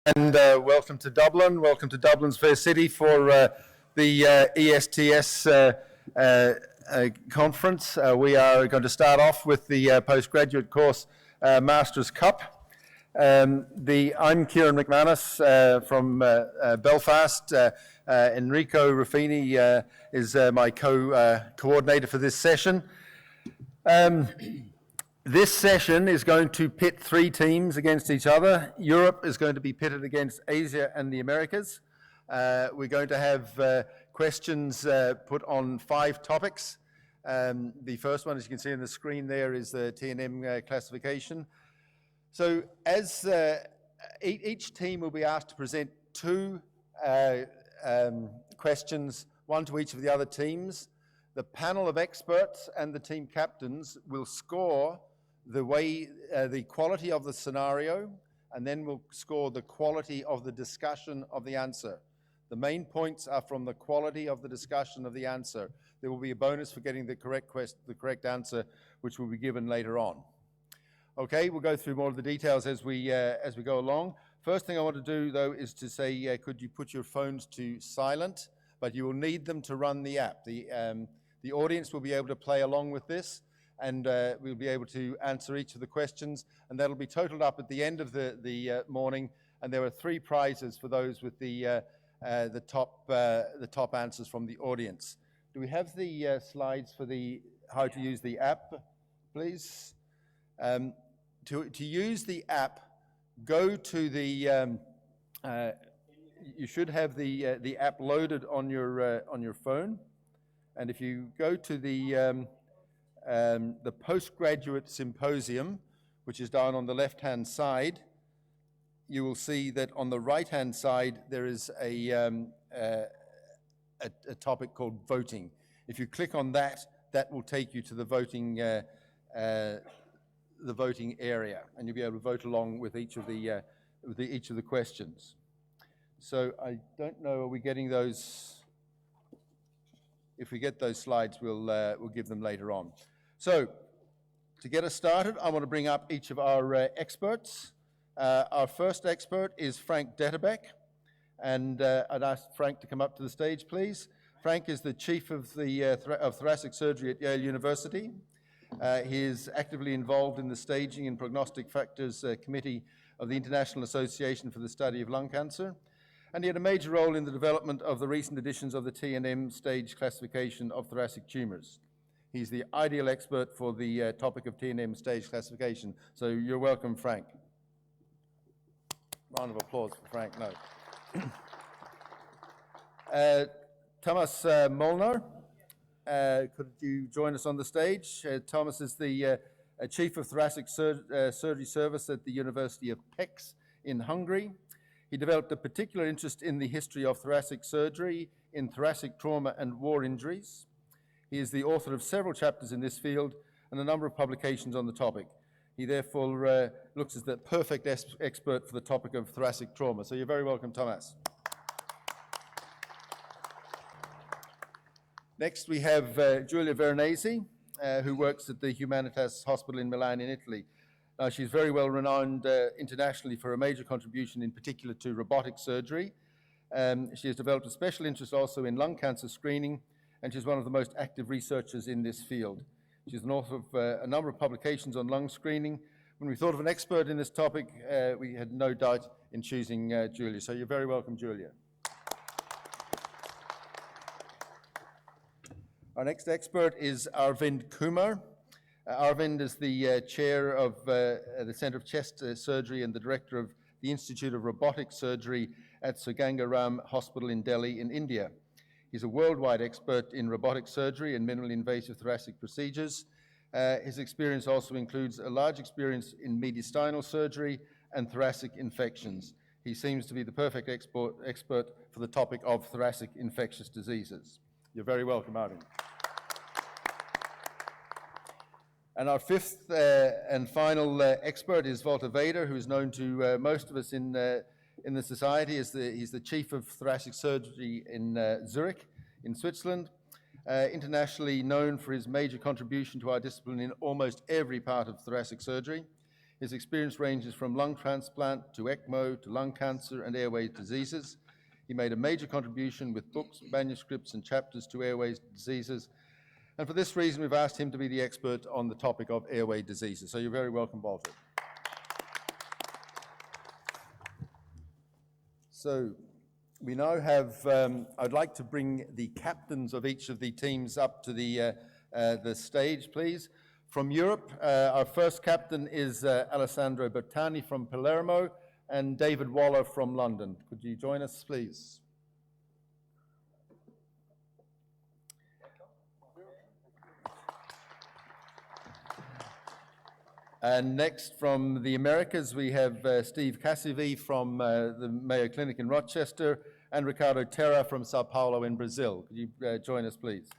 And welcome to Dublin. Welcome to Dublin's Fair City for the ESTS conference. We are going to start off with the postgraduate course Masters Cup. I'm Kieran McManus from Belfast. Enrico Ruffini is my coordinator for this session. This session is going to pit three teams against each other. Europe is going to be pitted against Asia and the Americas. We're going to have questions put on 5 topics. The first one, as you can see on the screen there, is the TNM classification. So as each team will be asked to present 2 questions, one to each of the other teams. The panel of experts and the team captains will score the quality of the scenario, and then we'll score the quality of the discussion of the answer. The main points are from the quality of the discussion of the answer. There will be a bonus for getting the correct answer, which will be given later on. Okay, we'll go through more of the details as we go along. First thing I want to do, though, is to say, could you put your phones to silent? But you will need them to run the app. The audience will be able to play along with this, and we'll be able to answer each of the questions, and that'll be totaled up at the end of the morning. And there are 3 prizes for those with the top answers from the audience. Do we have the slides for how to use the app, please? To use the app, go to the. You should have the app loaded on your phone, and if you go to the postgraduate symposium, which is down on the left-hand side, you will see that on the right-hand side there is a topic called voting. If you click on that, that will take you to the voting area, and you'll be able to vote along with each of the questions. So I don't know, are we getting those? If we get those slides, we'll give them later on. So, to get us started, I want to bring up each of our experts. Our first expert is Frank Detterbeck, and I'd ask Frank to come up to the stage, please. Frank is the Chief of Thoracic Surgery at Yale University. He is actively involved in the Staging and Prognostic Factors Committee of the International Association for the Study of Lung Cancer, and he had a major role in the development of the recent editions of the TNM stage classification of thoracic tumors. He's the ideal expert for the topic of TNM stage classification. So you're welcome, Frank. Round of applause for Frank. No. Thomas Molnar, could you join us on the stage? Thomas is the Chief of Thoracic Surgery Service at the University of Pécs in Hungary. He developed a particular interest in the history of thoracic surgery, in thoracic trauma and war injuries. He is the author of several chapters in this field and a number of publications on the topic. He therefore looks as the perfect expert for the topic of thoracic trauma. So you're very welcome, Thomas. Next we have Giulia Varanasi, who works at the Humanitas Hospital in Milan in Italy. She's very well renowned internationally for a major contribution in particular to robotic surgery. She has developed a special interest also in lung cancer screening, and she's one of the most active researchers in this field. She's an author of a number of publications on lung screening. When we thought of an expert in this topic, we had no doubt in choosing Giulia. So you're very welcome, Giulia. Our next expert is Arvind Kumar. Arvind is the chair of the Center of Chest Surgery and the director of the Institute of Robotic Surgery at Sir Ganga Ram Hospital in Delhi in India. He's a worldwide expert in robotic surgery and minimally invasive thoracic procedures. His experience also includes a large experience in mediastinal surgery and thoracic infections. He seems to be the perfect expert for the topic of thoracic infectious diseases. You're very welcome, Arvind. And our fifth and final expert is Fatih Vader, who is known to most of us in the society. He's the Chief of Thoracic Surgery in Zurich, in Switzerland. Internationally known for his major contribution to our discipline in almost every part of thoracic surgery. His experience ranges from lung transplant to ECMO to lung cancer and airway diseases. He made a major contribution with books, manuscripts, and chapters to airways diseases. And for this reason, we've asked him to be the expert on the topic of airway diseases. So you're very welcome, Walter. So we now have, I'd like to bring the captains of each of the teams up to the stage, please. From Europe, our first captain is Alessandro Bertani from Palermo and David Waller from London. Could you join us, please? And next from the Americas, we have Steve Cassivi from the Mayo Clinic in Rochester and Ricardo Terra from Sao Paulo in Brazil. Could you join us, please?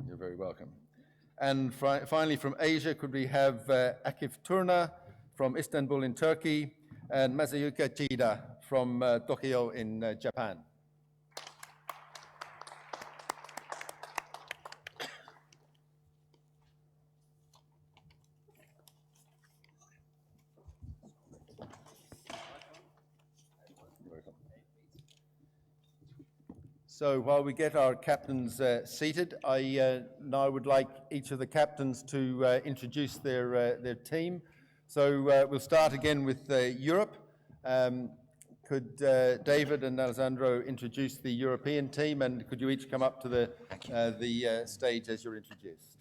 You're very welcome. And finally from Asia, could we have Akif Turna from Istanbul in Turkey and Masayuki Chida from Tokyo in Japan. So while we get our captains seated, I now would like each of the captains to introduce their team. So we'll start again with Europe. Could David and Alessandro introduce the European team, and could you each come up to the stage as you're introduced?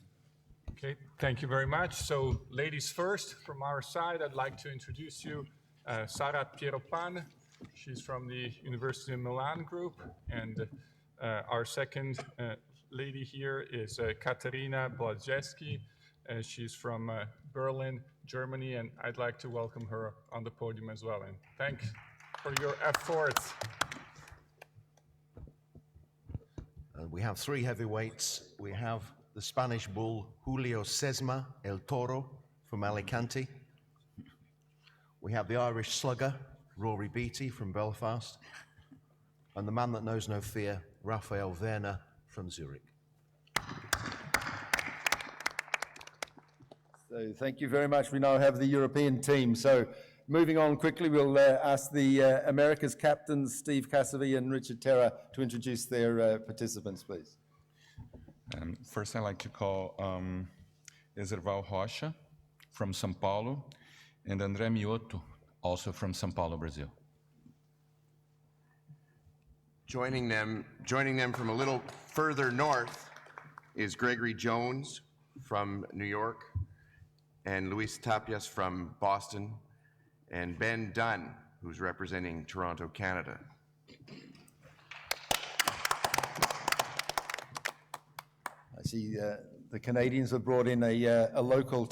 Okay, thank you very much. So ladies first, from our side, I'd like to introduce you Sarat Pieropan. She's from the University of Milan group, and our second lady here is Katarina Błaszewski. She's from Berlin, Germany, and I'd like to welcome her on the podium as well. And thanks for your efforts. We have three heavyweights. We have the Spanish bull, Julio Sesma El Toro from Alicante. We have the Irish slugger, Rory Beattie from Belfast. And the man that knows no fear, Raphael Werner from Zurich. So thank you very much. We now have the European team. So moving on quickly, we'll ask the America's captains, Steve Cassivi and Richard Terra, to introduce their participants, please. First, I'd like to call Eserval Rocha from São Paulo and André Mioto, also from São Paulo, Brazil. Joining them from a little further north is Gregory Jones from New York, and Luis Tapias from Boston, and Ben Dunn, who's representing Toronto, Canada. I see the Canadians have brought in a local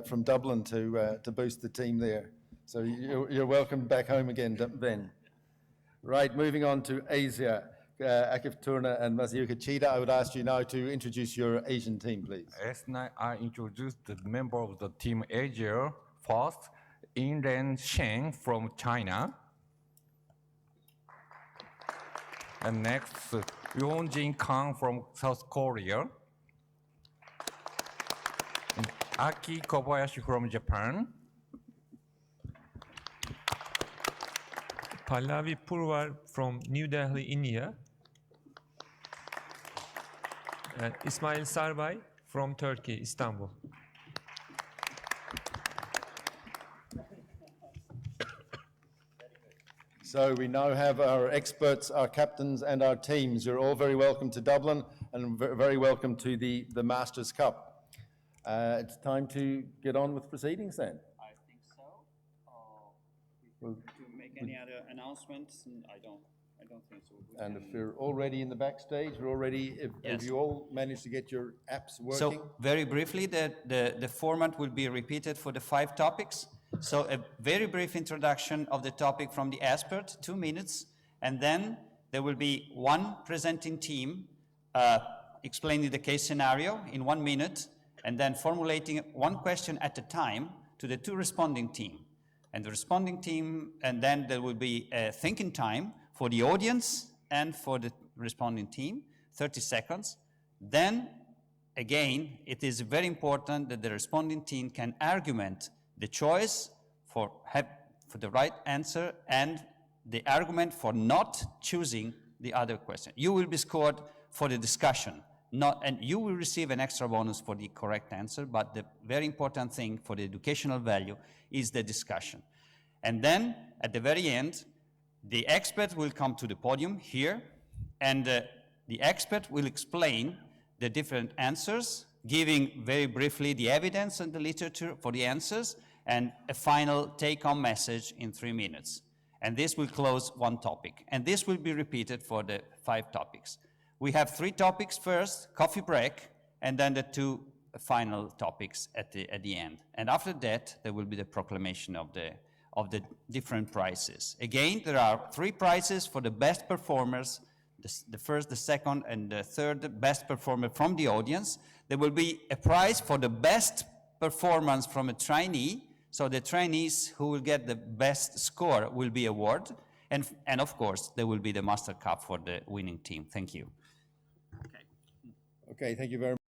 from Dublin to boost the team there. So you're welcome back home again, Ben. Right, moving on to Asia, Akif Turna and Masayuki Chida. I would ask you now to introduce your Asian team, please. As I introduce the member of the team Asia first, Inren Sheng from China. And next, Yeonjin Kang from South Korea. And Aki Kobayashi from Japan. Pallavi Purwar from New Delhi, India. And Ismail Sarbay from Turkey, Istanbul. So we now have our experts, our captains, and our teams. You're all very welcome to Dublin and very welcome to the Masters Cup. It's time to get on with proceedings then. I think so. To make any other announcements? I don't think so. And if you're already in the backstage, we're already, if you all managed to get your apps working? So very briefly, the format will be repeated for the 5 topics. So a very brief introduction of the topic from the expert, 2 minutes, and then there will be one presenting team explaining the case scenario in 1 minute, and then formulating one question at a time to the 2 responding team. And the responding team, and then there will be a thinking time for the audience and for the responding team, 30 seconds. Then, again, it is very important that the responding team can argument the choice for the right answer and the argument for not choosing the other question. You will be scored for the discussion, and you will receive an extra bonus for the correct answer, but the very important thing for the educational value is the discussion. And then, at the very end, the expert will come to the podium here, and the expert will explain the different answers, giving very briefly the evidence and the literature for the answers, and a final take-home message in 3 minutes. And this will close one topic. And this will be repeated for the 5 topics. We have 3 topics first, coffee break, and then the 2 final topics at the end. And after that, there will be the proclamation of the different prizes. Again, there are 3 prizes for the best performers, the first, the second, and the third best performer from the audience. There will be a prize for the best performance from a trainee. So the trainees who will get the best score will be awarded. And of course, there will be the Master Cup for the winning team. Thank you. Okay, thank you very much.